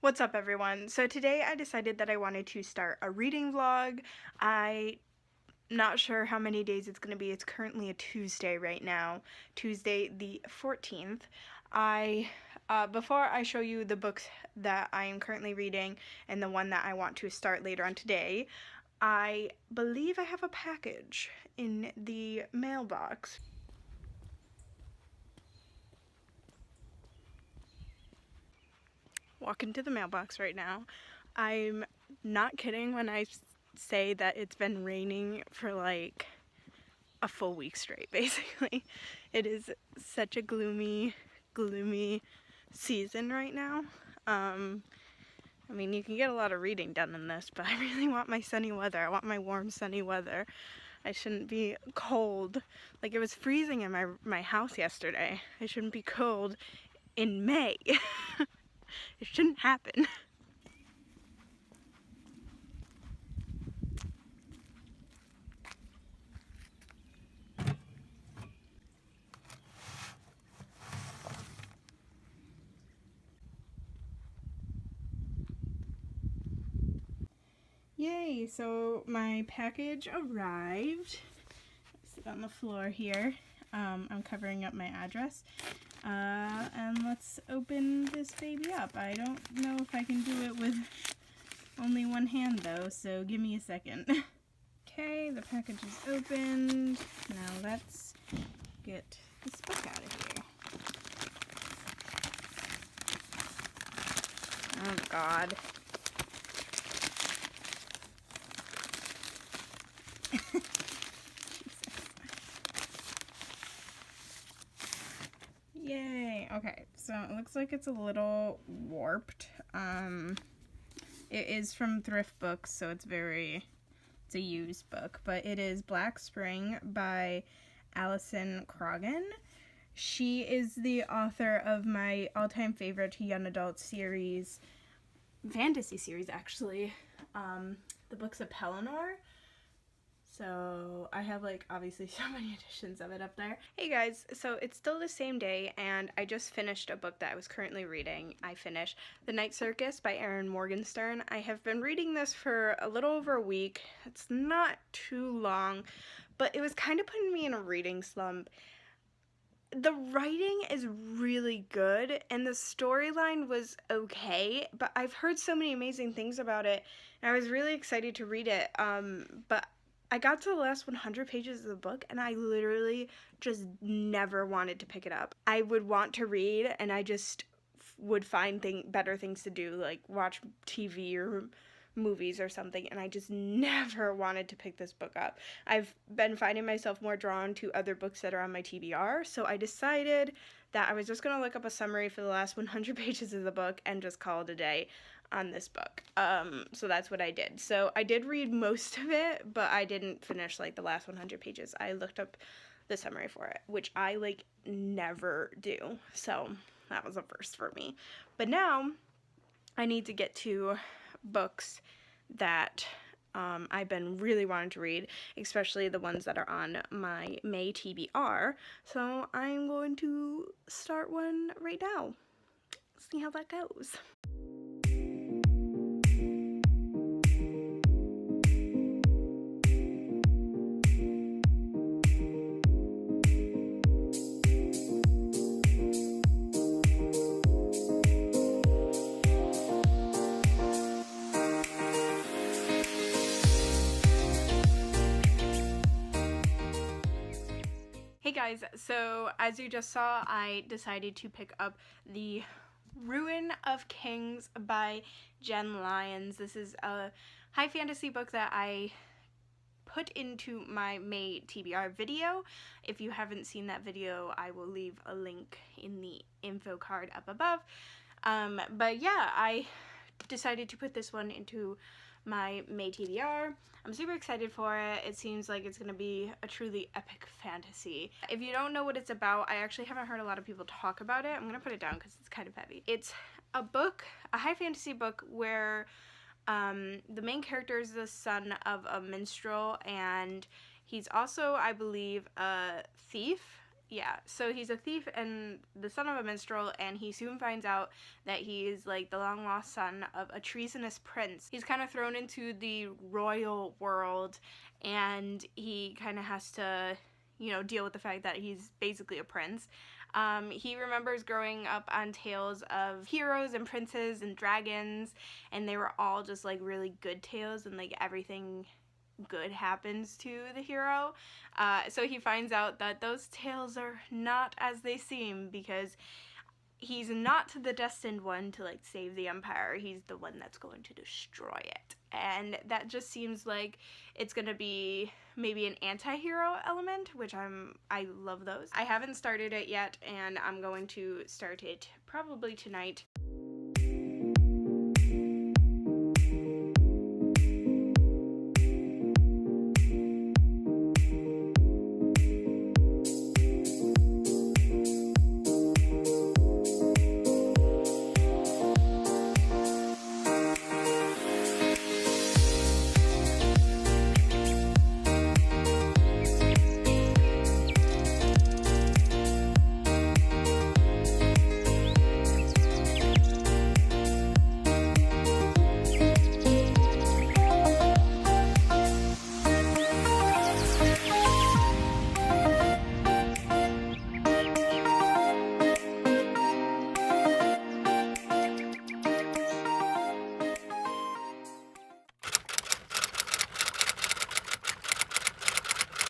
What's up, everyone? So today I decided that I wanted to start a reading vlog. I'm not sure how many days it's going to be. It's currently a Tuesday right now, Tuesday the 14th. Before I show you the books that I am currently reading and the one that I want to start later on today, I believe I have a package in the mailbox. Walking to the mailbox right now. I'm not kidding when I say that it's been raining for like a full week straight, basically. It is such a gloomy season right now. I mean, you can get a lot of reading done in this, but I really want my sunny weather. I want my warm, sunny weather. I shouldn't be cold. Like, it was freezing in my house yesterday. I shouldn't be cold in May. It shouldn't happen. Yay, so my package arrived. Sit on the floor here. I'm covering up my address. And let's open this baby up. I don't know if I can do it with only one hand though, so give me a second. Okay, the package is opened. Now let's get this book out of here. Oh God. Yay! Okay, so it looks like it's a little warped. It is from ThriftBooks, so it's a used book, but it is Black Spring by Alison Croghan. She is the author of my all-time favorite young adult series, fantasy series actually, the Books of Pelennor. So I have like obviously so many editions of it up there. Hey guys, so it's still the same day and I just finished a book that I was currently reading. I finished The Night Circus by Erin Morgenstern. I have been reading this for a little over a week. It's not too long, but it was kind of putting me in a reading slump. The writing is really good and the storyline was okay, but I've heard so many amazing things about it and I was really excited to read it, but I got to the last 100 pages of the book and I literally just never wanted to pick it up. I would want to read and I just would find better things to do, like watch TV or movies or something, and I just never wanted to pick this book up. I've been finding myself more drawn to other books that are on my TBR, so I decided that I was just going to look up a summary for the last 100 pages of the book and just call it a day on this book. So that's what I did. So I did read most of it, but I didn't finish like the last 100 pages. I looked up the summary for it, which I like never do. So that was a first for me. But now I need to get to books that I've been really wanting to read, especially the ones that are on my May TBR. So I'm going to start one right now. See how that goes. Hey guys, so as you just saw, I decided to pick up The Ruin of Kings by Jen Lyons. This is a high fantasy book that I put into my May TBR video. If you haven't seen that video, I will leave a link in the info card up above. But yeah, I decided to put this one into my May TBR. I'm super excited for it. It seems like it's going to be a truly epic fantasy. If you don't know what it's about, I actually haven't heard a lot of people talk about it. I'm going to put it down because it's kind of heavy. It's a book, a high fantasy book where the main character is the son of a minstrel and he's also, I believe, a thief. yeah, so he's a thief and the son of a minstrel, and he soon finds out that he's like the long lost son of a treasonous prince. He's kind of thrown into the royal world, and he kind of has to, you know, deal with the fact that he's basically a prince. He remembers growing up on tales of heroes and princes and dragons, and they were all just like really good tales, and like everything good happens to the hero. So he finds out that those tales are not as they seem, because he's not the destined one to like save the empire. He's the one that's going to destroy it. And that just seems like it's gonna be maybe an anti-hero element, which I love those. I haven't started it yet, and I'm going to start it probably tonight.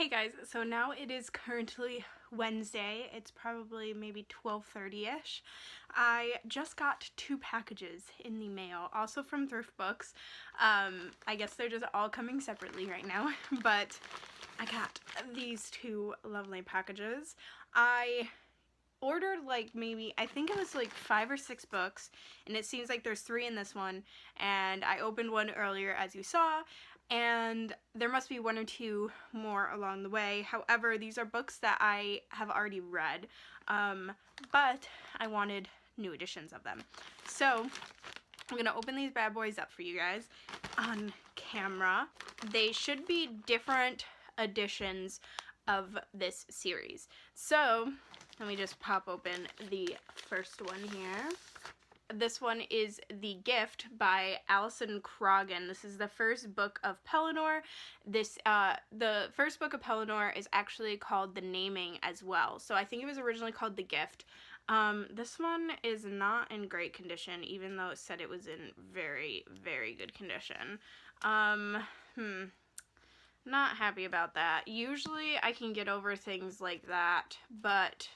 Hey guys, so now it is currently Wednesday. It's probably maybe 12:30ish. I just got 2 packages in the mail, also from ThriftBooks. I guess they're just all coming separately right now, but I got these 2 lovely packages. I ordered like maybe, I think it was like 5 or 6 books, and it seems like there's 3 in this one, and I opened one earlier, as you saw, and there must be 1 or 2 more along the way. However, these are books that I have already read, but I wanted new editions of them. So I'm gonna open these bad boys up for you guys on camera. They should be different editions of this series. So let me just pop open the first one here. This one is The Gift by Alison Croghan. This is the first book of Pellinor. The first book of Pellinor is actually called The Naming as well. So I think it was originally called The Gift. This one is not in great condition, even though it said it was in very, very good condition. Not happy about that. Usually I can get over things like that, but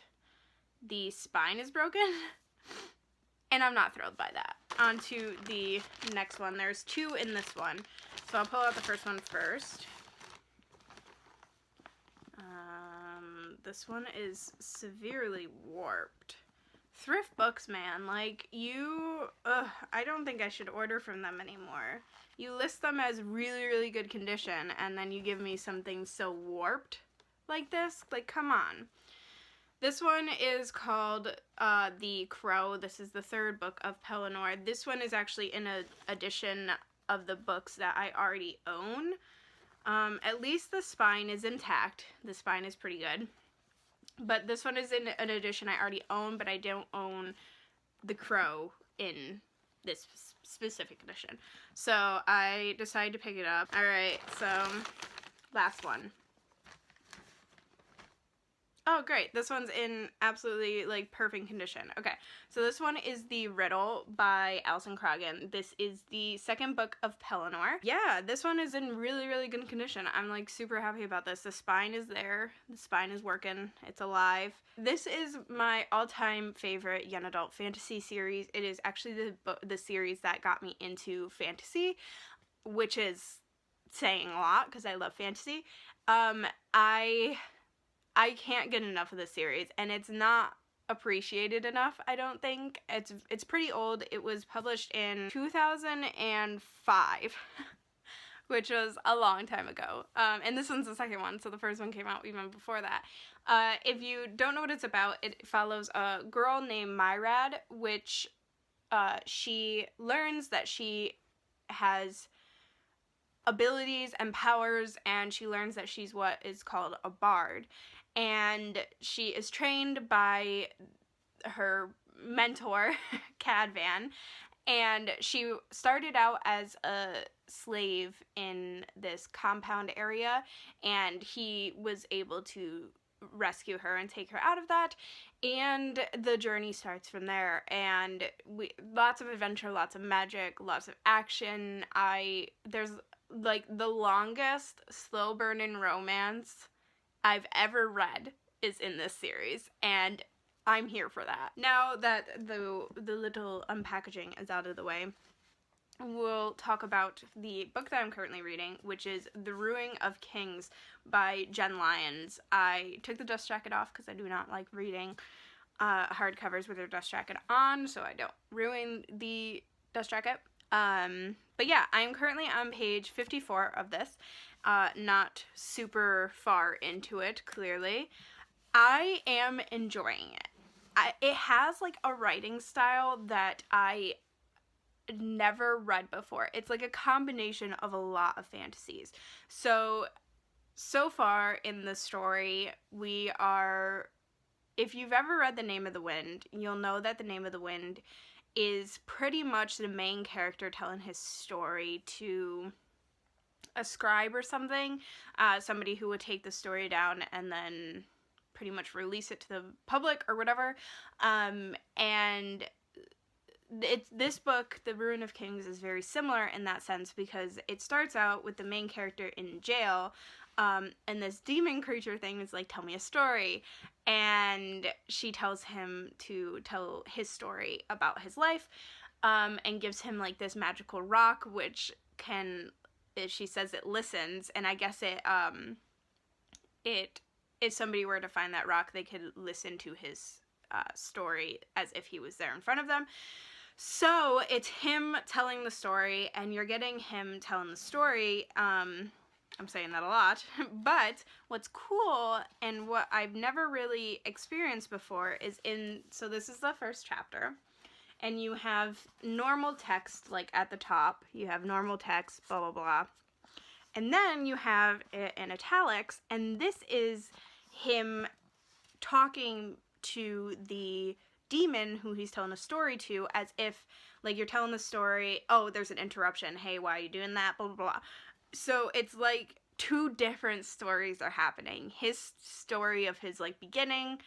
the spine is broken. And I'm not thrilled by that. On to the next one. There's 2 in this one. So I'll pull out the first one first. This one is severely warped. ThriftBooks, man. Like, I don't think I should order from them anymore. You list them as really, really good condition, and then you give me something so warped like this. Like, come on. This one is called The Crow. This is the 3rd book of Pellinor. This one is actually in an edition of the books that I already own. At least the spine is intact. The spine is pretty good. But this one is in an edition I already own, but I don't own The Crow in this specific edition. So I decided to pick it up. Alright, so last one. Oh, great. This one's in absolutely, like, perfect condition. Okay, so this one is The Riddle by Alison Croghan. This is the 2nd book of Pellinor. Yeah, this one is in really, really good condition. I'm, like, super happy about this. The spine is there. The spine is working. It's alive. This is my all-time favorite young adult fantasy series. It is actually the series that got me into fantasy, which is saying a lot because I love fantasy. I can't get enough of this series, and it's not appreciated enough, I don't think. It's pretty old. It was published in 2005, which was a long time ago. And this one's the 2nd one, so the 1st one came out even before that. If you don't know what it's about, it follows a girl named Myrad, which she learns that she has abilities and powers, and she learns that she's what is called a bard. and she is trained by her mentor, Cadvan, and she started out as a slave in this compound area, and he was able to rescue her and take her out of that, and the journey starts from there. And lots of adventure, lots of magic, lots of action. There's like the longest slow burning romance I've ever read is in this series, and I'm here for that. Now that the little unpackaging is out of the way, we'll talk about the book that I'm currently reading, which is The Ruin of Kings by Jen Lyons. I took the dust jacket off because I do not like reading hardcovers with their dust jacket on, so I don't ruin the dust jacket. But yeah, I'm currently on page 54 of this, not super far into it, clearly. I am enjoying it. It has like a writing style that I never read before. It's like a combination of a lot of fantasies. So far in the story, if you've ever read The Name of the Wind, you'll know that The Name of the Wind is pretty much the main character telling his story to a scribe or something, somebody who would take the story down and then pretty much release it to the public or whatever. And this book, The Ruin of Kings, is very similar in that sense, because it starts out with the main character in jail, and this demon creature thing is like, tell me a story, and she tells him to tell his story about his life, and gives him like this magical rock, which she says it listens, and I guess if somebody were to find that rock, they could listen to his story as if he was there in front of them. So it's him telling the story, and you're getting him telling the story. I'm saying that a lot, but what's cool and what I've never really experienced before is so this is the first chapter, and you have normal text, like at the top, you have normal text, blah, blah, blah. And then you have it in italics, and this is him talking to the demon who he's telling a story to, as if, like, you're telling the story, oh, there's an interruption, hey, why are you doing that, blah, blah, blah. So it's like two different stories are happening. His story of his, like, beginning,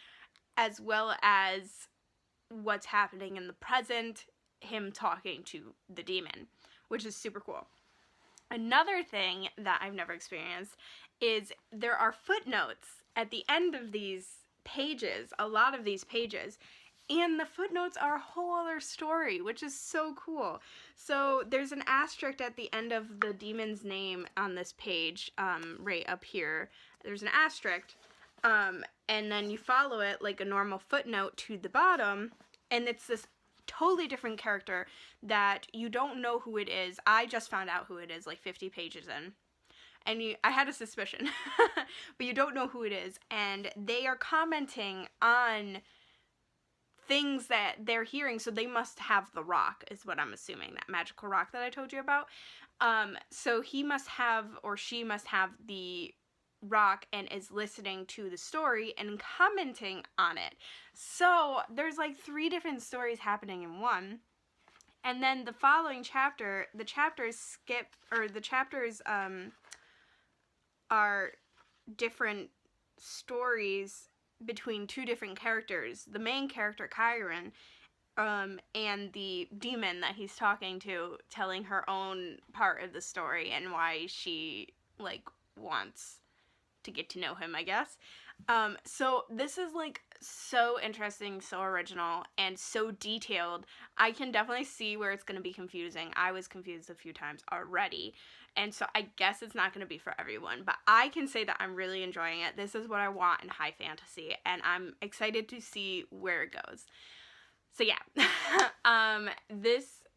as well as what's happening in the present, him talking to the demon, which is super cool. Another thing that I've never experienced is there are footnotes at the end of these pages, a lot of these pages, and the footnotes are a whole other story, which is so cool. So there's an asterisk at the end of the demon's name on this page, right up here. There's an asterisk, and then you follow it like a normal footnote to the bottom, and it's this totally different character that you don't know who it is. I just found out who it is like 50 pages in. And I had a suspicion, but you don't know who it is. And they are commenting on things that they're hearing, so they must have the rock, is what I'm assuming, that magical rock that I told you about. So he must have, or she must have the rock and is listening to the story and commenting on it. So there's like 3 different stories happening in one. And then the following chapter, the chapters are different stories between 2 different characters. The main character, Kyron, and the demon that he's talking to, telling her own part of the story and why she, like, wants to get to know him, I guess. So this is, like, so interesting, so original, and so detailed. I can definitely see where it's going to be confusing. I was confused a few times already, and so I guess it's not going to be for everyone, but I can say that I'm really enjoying it. This is what I want in high fantasy, and I'm excited to see where it goes. So yeah,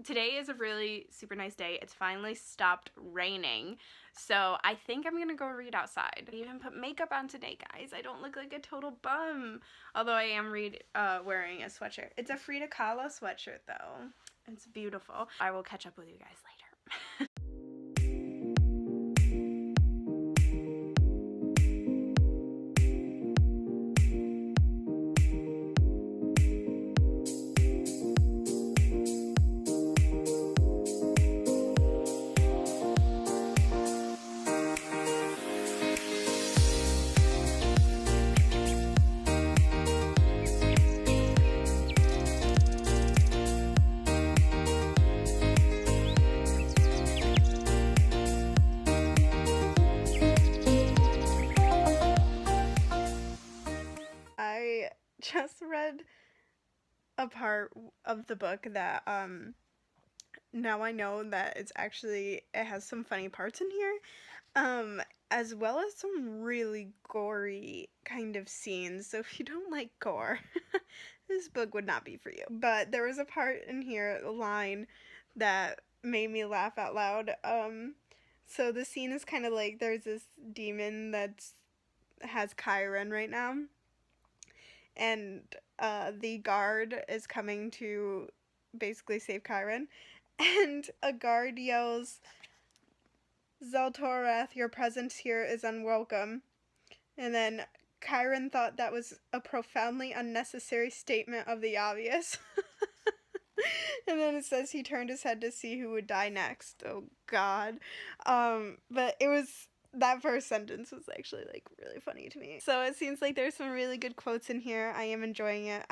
today is a really super nice day. It's finally stopped raining, so I think I'm gonna go read outside. I even put makeup on today, guys. I don't look like a total bum, although I am wearing a sweatshirt. It's a Frida Kahlo sweatshirt, though. It's beautiful. I will catch up with you guys later. a part of the book that now I know that it has some funny parts in here, as well as some really gory kind of scenes. So if you don't like gore, this book would not be for you. But there was a part in here, a line, that made me laugh out loud. So the scene is kind of like there's this demon that has Chiron right now, and the guard is coming to basically save Chiron, and a guard yells, "Zaltorath, your presence here is unwelcome." And then Chiron thought that was a profoundly unnecessary statement of the obvious. And then it says he turned his head to see who would die next. Oh, God. But that first sentence was actually, like, really funny to me. So it seems like there's some really good quotes in here. I am enjoying it.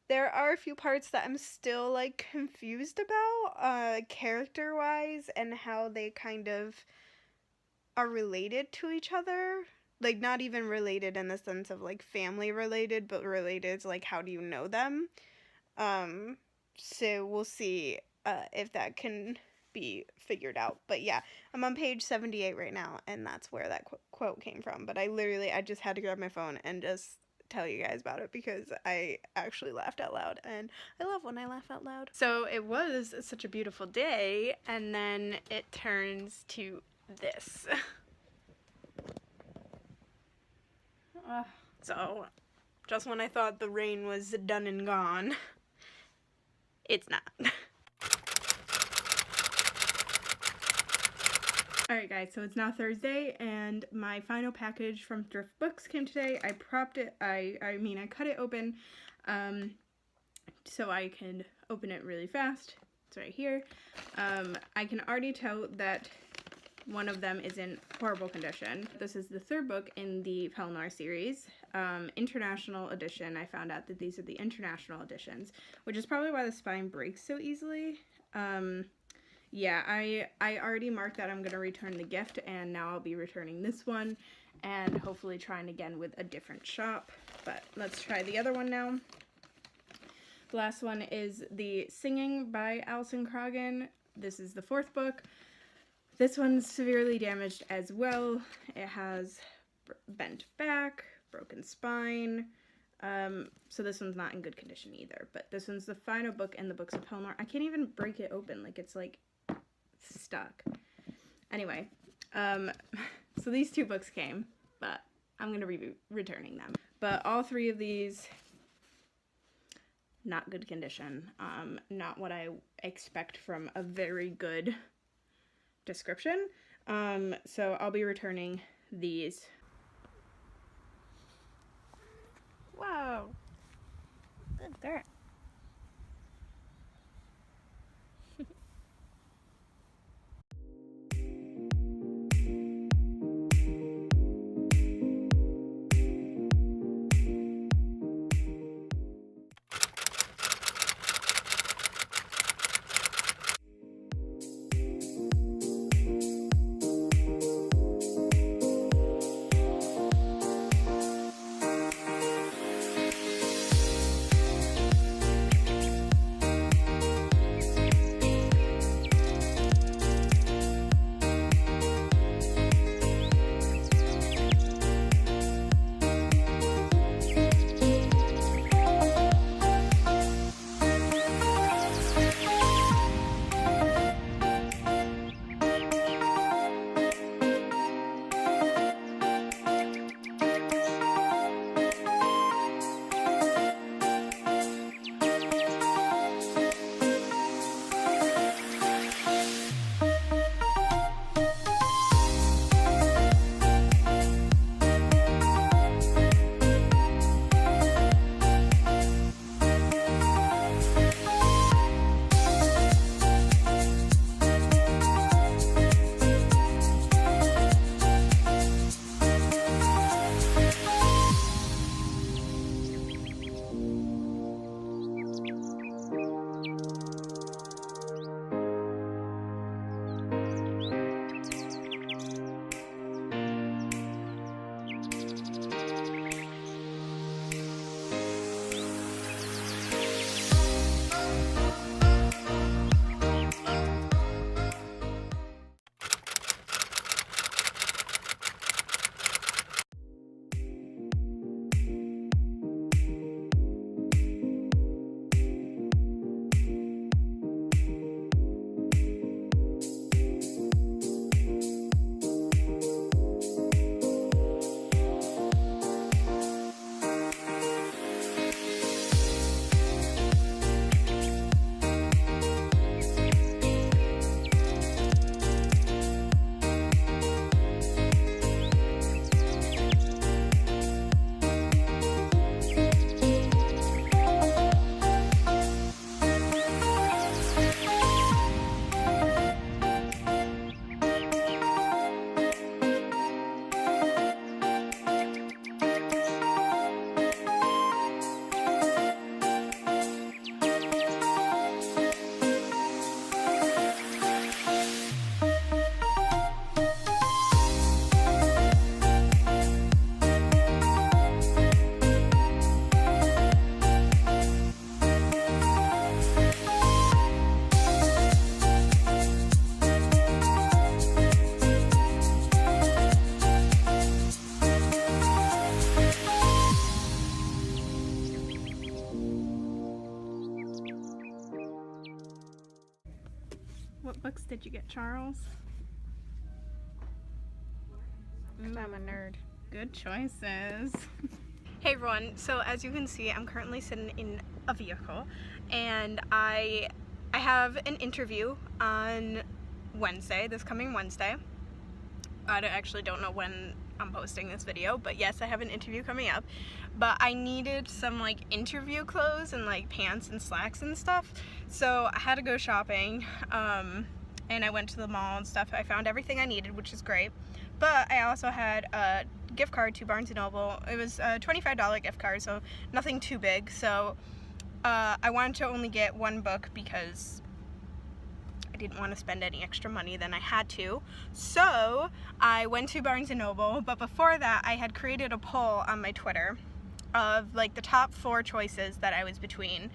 There are a few parts that I'm still, like, confused about, character-wise, and how they kind of are related to each other. Like, not even related in the sense of, like, family related, but related to, like, how do you know them? So we'll see if that can be figured out. But yeah, I'm on page 78 right now, and that's where that quote came from. But I just had to grab my phone and just tell you guys about it because I actually laughed out loud, and I love when I laugh out loud. So it was such a beautiful day, and then it turns to this. So just when I thought the rain was done and gone, it's not. Alright guys, so it's now Thursday, and my final package from ThriftBooks came today. I propped it, I cut it open, so I can open it really fast. It's right here. I can already tell that one of them is in horrible condition. This is the third book in the Pelennor series, International Edition. I found out that these are the International Editions, which is probably why the spine breaks so easily. Yeah, I already marked that I'm going to return the gift, and now I'll be returning this one, and hopefully trying again with a different shop. But let's try the other one now. The last one is The Singing by Alison Croghan. This is the fourth book. This one's severely damaged as well. It has bent back, broken spine, so this one's not in good condition either. But this one's the final book in the Books of Pelennor. I can't even break it open, like it's like stuck. Anyway, so these two books came, but I'm going to be returning them. But all three of these, not good condition. Not what I expect from a very good description. So I'll be returning these. Wow. Good girl. What books did you get, Charles? Because I'm a nerd. Good choices. Hey everyone, so as you can see, I'm currently sitting in a vehicle, and I have an interview on Wednesday, this coming Wednesday. I actually don't know when I'm posting this video, but yes, I have an interview coming up. But I needed some like interview clothes and like pants and slacks and stuff, so I had to go shopping, and I went to the mall and stuff. I found everything I needed, which is great. But I also had a gift card to Barnes & Noble. It was a $25 gift card, so nothing too big. So I wanted to only get one book because I didn't want to spend any extra money than I had to. So I went to Barnes & Noble, but before that I had created a poll on my Twitter of like the top 4 choices that I was between.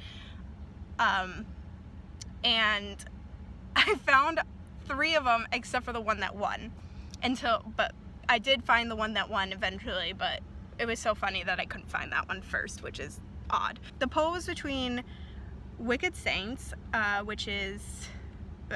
And I found 3 of them except for the one that won. But I did find the one that won eventually, but it was so funny that I couldn't find that one first, which is odd. The poll was between Wicked Saints, which is,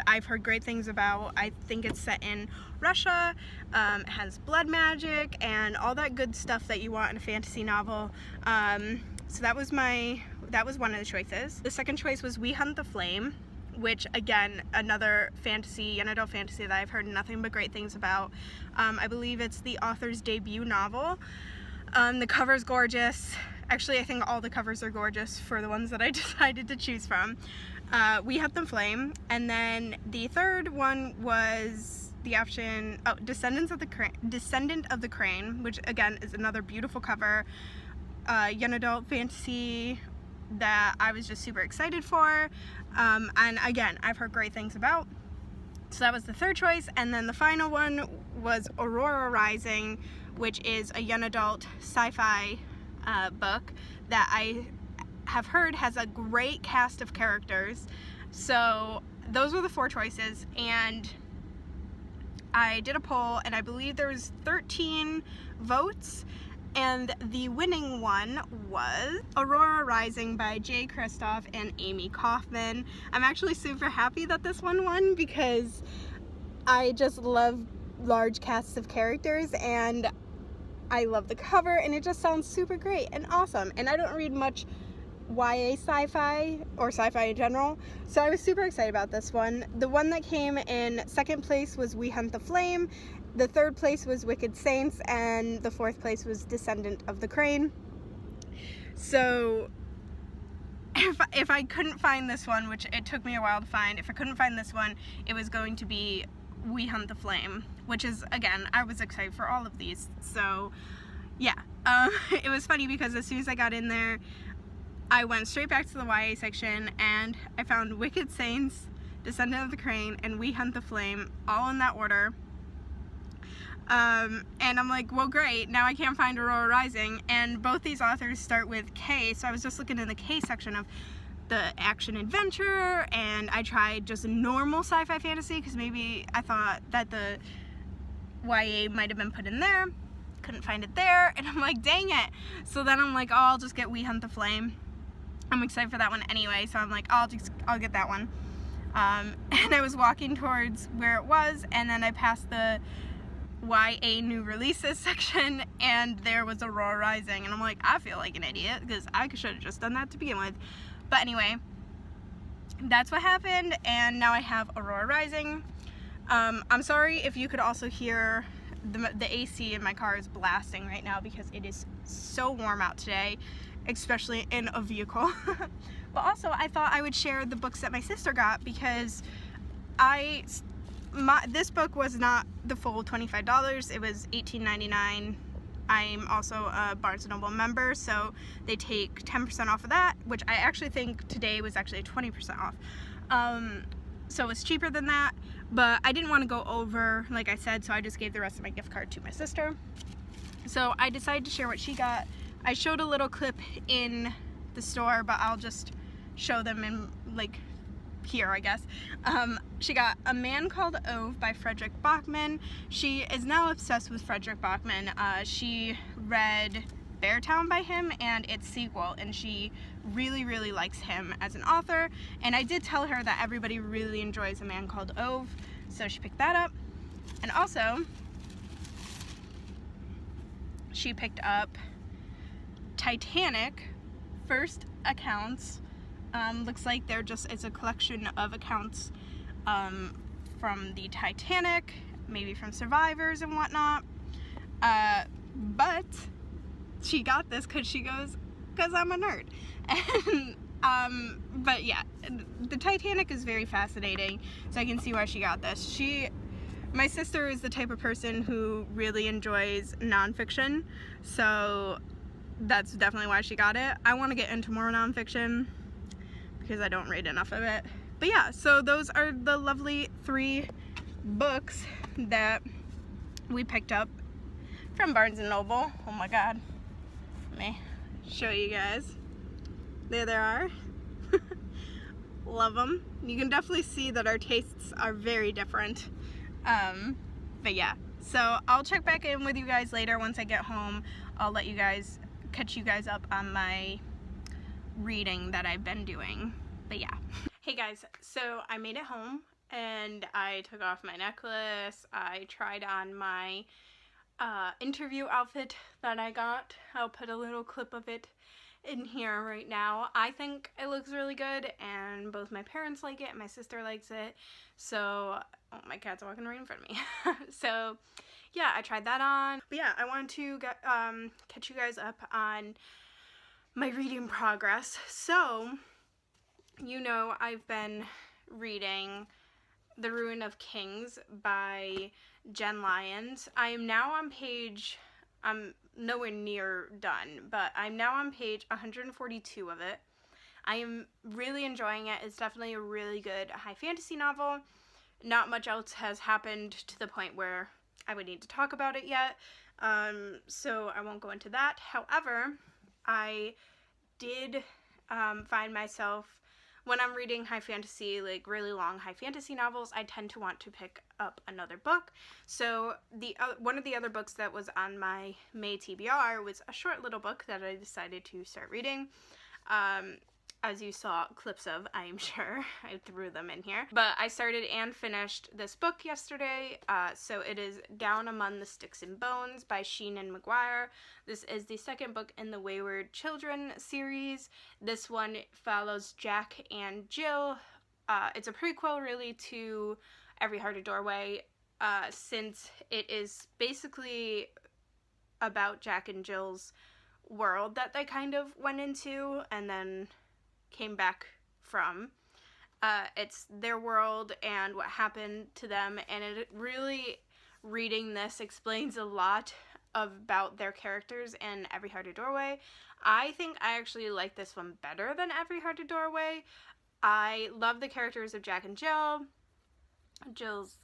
I've heard great things about. I think it's set in Russia, it has blood magic and all that good stuff that you want in a fantasy novel. So that was one of the choices. The second choice was We Hunt the Flame, which again, another fantasy, young adult fantasy that I've heard nothing but great things about. I believe it's the author's debut novel. The cover's gorgeous. Actually, I think all the covers are gorgeous for the ones that I decided to choose from. We Hunt the Flame, and then the third one was the option, Descendant of the Crane, which again is another beautiful cover, young adult fantasy that I was just super excited for, and again, I've heard great things about. So that was the third choice, and then the final one was Aurora Rising, which is a young adult sci-fi book that I have heard has a great cast of characters. So those were the 4 choices, and I did a poll, and I believe there was 13 votes, and the winning one was Aurora Rising by Jay Kristoff and Amy Kaufman. I'm actually super happy that this one won because I just love large casts of characters, and I love the cover, and it just sounds super great and awesome. And I don't read much YA sci-fi or sci-fi in general, so I was super excited about this one. The one that came in second place was We Hunt the Flame, the third place was Wicked Saints, and the 4th place was Descendant of the Crane. So if I couldn't find this one, which it took me a while to find, if I couldn't find this one, it was going to be We Hunt the Flame, which is, again, I was excited for all of these. So yeah, it was funny because as soon as I got in there, I went straight back to the YA section, and I found Wicked Saints, Descendant of the Crane, and We Hunt the Flame, all in that order. And I'm like, well, great, now I can't find Aurora Rising, and both these authors start with K, so I was just looking in the K section of the action adventure, and I tried just normal sci-fi fantasy, because maybe I thought that the YA might have been put in there. Couldn't find it there, and I'm like, dang it. So then I'm like, oh, I'll just get We Hunt the Flame. I'm excited for that one anyway, so I'm like, I'll get that one. And I was walking towards where it was, and then I passed the YA new releases section, and there was Aurora Rising, and I'm like, I feel like an idiot because I should have just done that to begin with. But anyway, that's what happened, and now I have Aurora Rising. I'm sorry if you could also hear the AC in my car is blasting right now because it is so warm out today, especially in a vehicle. But also, I thought I would share the books that my sister got because this book was not the full $25, it was $18.99. I'm also a Barnes & Noble member, so they take 10% off of that, which I actually think today was actually 20% off. So it's cheaper than that, but I didn't want to go over, like I said, so I just gave the rest of my gift card to my sister. So I decided to share what she got. I showed a little clip in the store, but I'll just show them in, like, here, I guess. She got A Man Called Ove by Frederick Bachman. She is now obsessed with Frederick Bachman. She read Beartown by him, and its sequel, and she really, really likes him as an author. And I did tell her that everybody really enjoys A Man Called Ove, so she picked that up. And also, she picked up Titanic First Accounts. Looks like it's a collection of accounts from the Titanic, maybe from survivors and whatnot. But she got this because she goes, because I'm a nerd. And but yeah, the Titanic is very fascinating, so I can see why she got this. My sister is the type of person who really enjoys nonfiction, so that's definitely why she got it. I want to get into more nonfiction because I don't read enough of it. But yeah, so those are the lovely 3 books that we picked up from Barnes & Noble. Oh my god. Let me show you guys. There they are. Love them. You can definitely see that our tastes are very different. But yeah, so I'll check back in with you guys later once I get home. I'll catch you guys up on my reading that I've been doing. But yeah. Hey guys, so I made it home and I took off my necklace. I tried on my interview outfit that I got. I'll put a little clip of it in here right now. I think it looks really good, and both my parents like it and my sister likes it. So, oh, my cat's walking right in front of me. So yeah, I tried that on. But yeah, I wanted to catch you guys up on my reading progress. So, you know, I've been reading The Ruin of Kings by Jen Lyons. I am now on I'm nowhere near done, but I'm now on page 142 of it. I am really enjoying it. It's definitely a really good high fantasy novel. Not much else has happened to the point where I would need to talk about it yet, so I won't go into that. However, I did find myself, when I'm reading high fantasy, like really long high fantasy novels, I tend to want to pick up another book. So one of the other books that was on my May TBR was a short little book that I decided to start reading. As you saw clips of, I am sure. I threw them in here. But I started and finished this book yesterday. So it is Down Among the Sticks and Bones by Sheenan McGuire. This is the second book in the Wayward Children series. This one follows Jack and Jill. It's a prequel really to Every Heart a Doorway, since it is basically about Jack and Jill's world that they kind of went into and then came back from. It's their world and what happened to them, and it really, reading this explains a lot about their characters in Every Heart a Doorway. I think I actually like this one better than Every Heart a Doorway. I love the characters of Jack and Jill. Jill's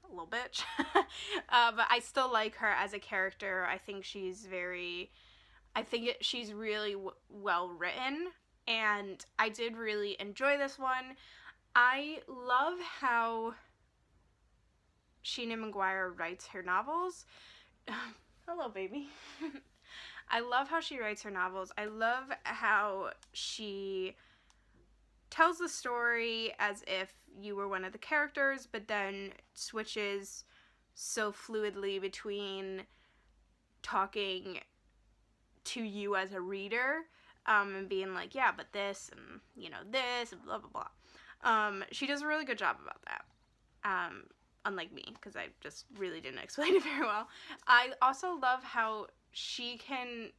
a little bitch. But I still like her as a character. I think she's she's really well written, and I did really enjoy this one. I love how Sheenan McGuire writes her novels. Hello, baby. I love how she writes her novels. I love how she tells the story as if you were one of the characters, but then switches so fluidly between talking to you as a reader, and being like, yeah, but this, and, you know, this, and blah, blah, blah. She does a really good job about that. Unlike me, because I just really didn't explain it very well. I also love how she can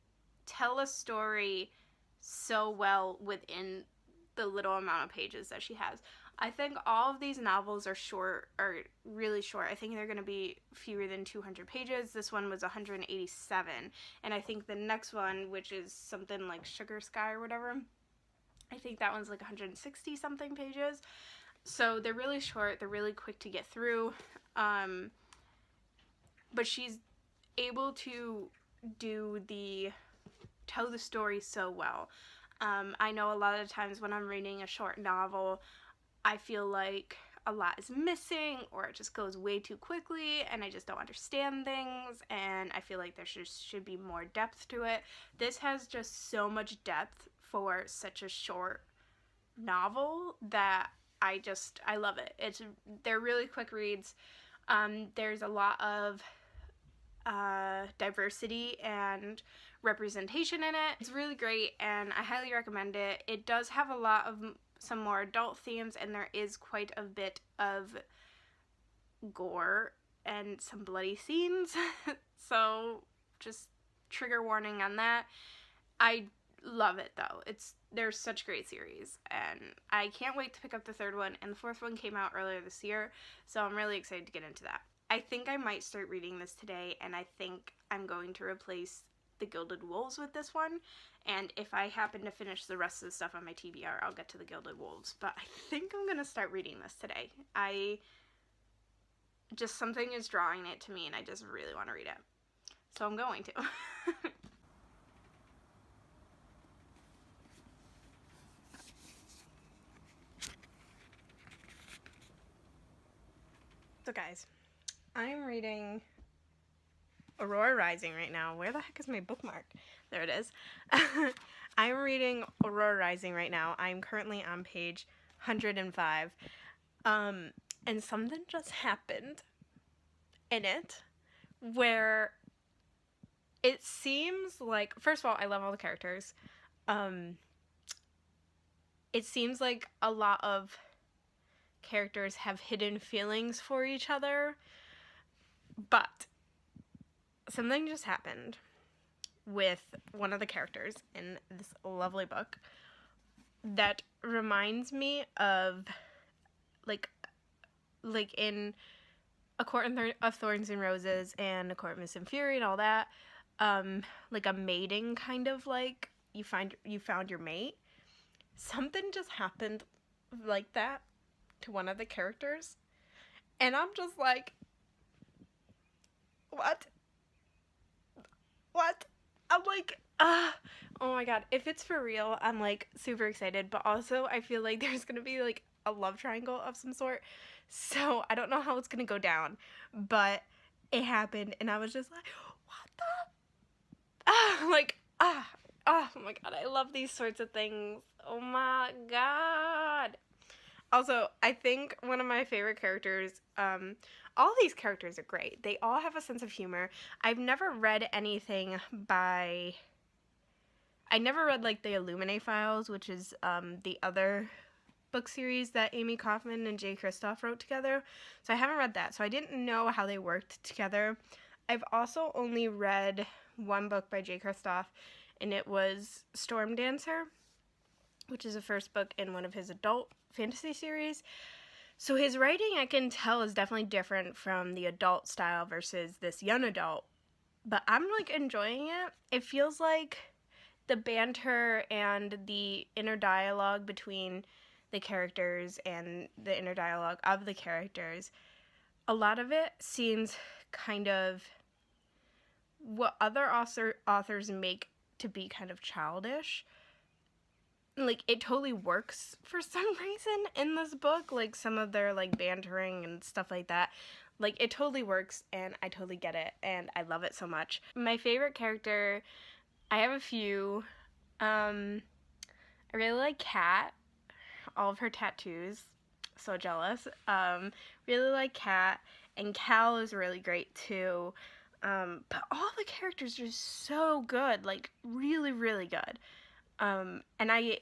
tell a story so well within the little amount of pages that she has. I think all of these novels are really short. I think they're going to be fewer than 200 pages. This one was 187, and I think the next one, which is something like Sugar Sky or whatever, I think that one's like 160 something pages. So they're really short, they're really quick to get through, but she's able to tell the story so well. I know a lot of times when I'm reading a short novel, I feel like a lot is missing, or it just goes way too quickly and I just don't understand things, and I feel like there should be more depth to it. This has just so much depth for such a short novel that I love it. They're really quick reads. There's a lot of diversity and representation in it. It's really great and I highly recommend it. It does have a lot of some more adult themes, and there is quite a bit of gore and some bloody scenes. So just trigger warning on that. I love it though. They're such great series, and I can't wait to pick up the third one, and the fourth one came out earlier this year, so I'm really excited to get into that. I think I might start reading this today, and I think I'm going to replace The Gilded Wolves with this one, and if I happen to finish the rest of the stuff on my TBR, I'll get to The Gilded Wolves, but I think I'm gonna start reading this today. Something is drawing it to me, and I just really want to read it, so I'm going to. So guys, I'm reading Aurora Rising right now. Where the heck is my bookmark? There it is. I'm reading Aurora Rising right now. I'm currently on page 105. And something just happened in it where it seems like, first of all, I love all the characters. It seems like a lot of characters have hidden feelings for each other, but something just happened with one of the characters in this lovely book that reminds me of like in A Court of Thorns and Roses and A Court of Mist and Fury and all that, like a mating kind of, like you found your mate. Something just happened like that to one of the characters, and I'm just like, what? I'm like, oh my god, if it's for real, I'm like super excited, but also I feel like there's gonna be like a love triangle of some sort, so I don't know how it's gonna go down, but it happened, and I was just like, what the? Oh my god, I love these sorts of things. Oh my god. Also, I think one of my favorite characters, all these characters are great. They all have a sense of humor. I've never read anything I never read, like, the Illuminae Files, which is the other book series that Amy Kaufman and Jay Kristoff wrote together. So I haven't read that, so I didn't know how they worked together. I've also only read one book by Jay Kristoff, and it was Storm Dancer, which is the first book in one of his adult fantasy series. So his writing, I can tell, is definitely different from the adult style versus this young adult, but I'm like enjoying it. It feels like the banter and the inner dialogue between the characters and the inner dialogue of the characters, a lot of it seems kind of what other authors make to be kind of childish. Like, it totally works for some reason in this book, like some of their like bantering and stuff like that. Like, it totally works, and I totally get it, and I love it so much. My favorite character, I have a few. I really like Kat, all of her tattoos, so jealous. Really like Kat, and Cal is really great too. But all the characters are so good, like really, really good. And I'm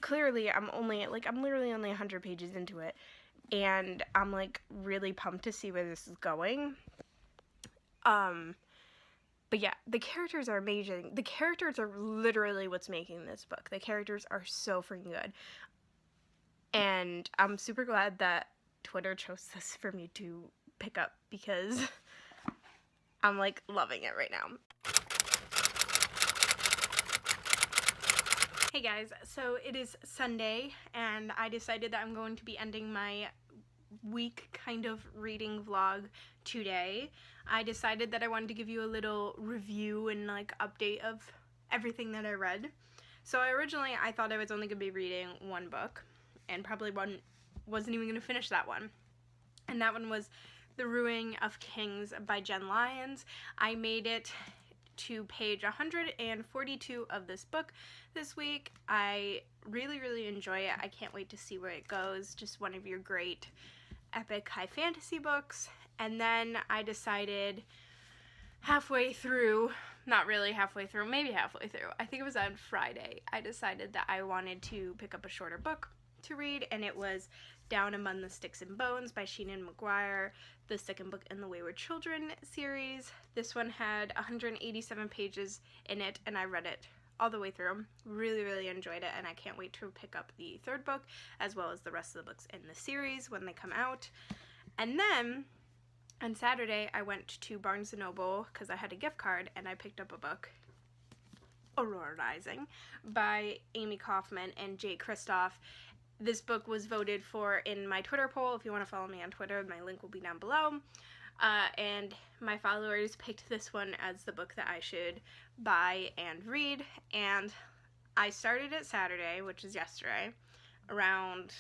literally only 100 pages into it, and I'm like really pumped to see where this is going. But yeah, the characters are amazing. The characters are literally what's making this book. The characters are so freaking good. And I'm super glad that Twitter chose this for me to pick up, because I'm like loving it right now. Hey guys, so it is Sunday, and I decided that I'm going to be ending my week kind of reading vlog today. I decided that I wanted to give you a little review and like update of everything that I read. So originally I thought I was only going to be reading one book, and probably wasn't even going to finish that one. and that one was The Ruin of Kings by Jen Lyons. I made it to page 142 of this book this week. I really enjoy it. I can't wait to see where it goes. Just one of your great epic high fantasy books. And then I decided halfway through, not really halfway through, maybe halfway through, I think it was on Friday, I decided that I wanted to pick up a shorter book to read, and it was Down Among the Sticks and Bones by Sheenan McGuire, the second book in the Wayward Children series. This one had 187 pages in it, and I read it all the way through. Really enjoyed it, and I can't wait to pick up the third book, as well as the rest of the books in the series when they come out. And then on Saturday, I went to Barnes & Noble because I had a gift card, and I picked up a book, Aurora Rising, by Amy Kaufman and Jake Kristoff. This book was voted for in my Twitter poll. If you want to follow me on Twitter, my link will be down below. And my followers picked this one as the book that I should buy and read. And I started it Saturday, which is yesterday, around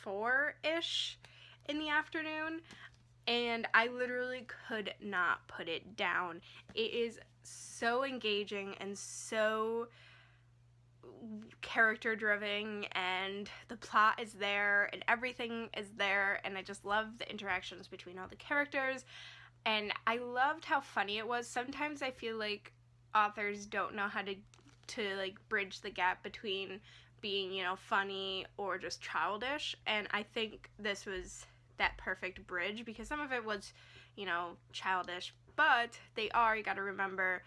4-ish in the afternoon. And I literally could not put it down. It is so engaging and so character driven, and the plot is there and everything is there, and I just love the interactions between all the characters, and I loved how funny it was. Sometimes I feel like authors don't know how to like bridge the gap between being, you know, funny or just childish, and I think this was that perfect bridge, because some of it was, you know, childish, but they are, you gotta remember,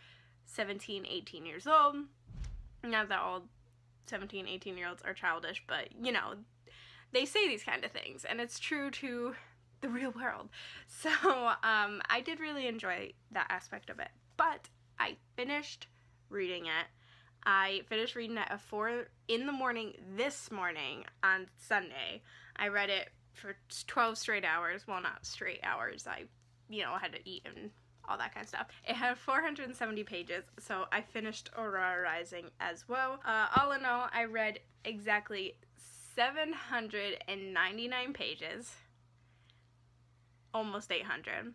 17, 18 years old. Not that all 17, 18-year-olds are childish, but, you know, they say these kind of things, and it's true to the real world. So, I did really enjoy that aspect of it, but I finished reading it. I finished reading it at 4 in the morning this morning on Sunday. I read it for 12 straight hours. Well, not straight hours. I, you know, had to eat and all that kind of stuff. It had 470 pages, so I finished Aurora Rising as well. All in all, I read exactly 799 pages, almost 800,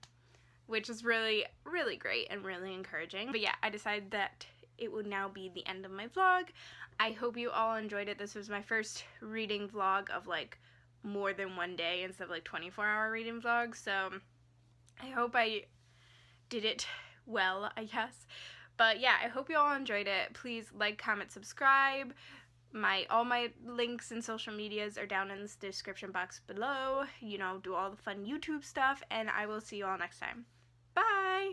which is really great and really encouraging. But yeah, I decided that it would now be the end of my vlog. I hope you all enjoyed it. This was my first reading vlog of like more than one day instead of like 24-hour reading vlogs, so I hope I did it well, I guess. But yeah, I hope you all enjoyed it. Please like, comment, subscribe. All my links and social medias are down in the description box below. You know, do all the fun YouTube stuff, and I will see you all next time. Bye!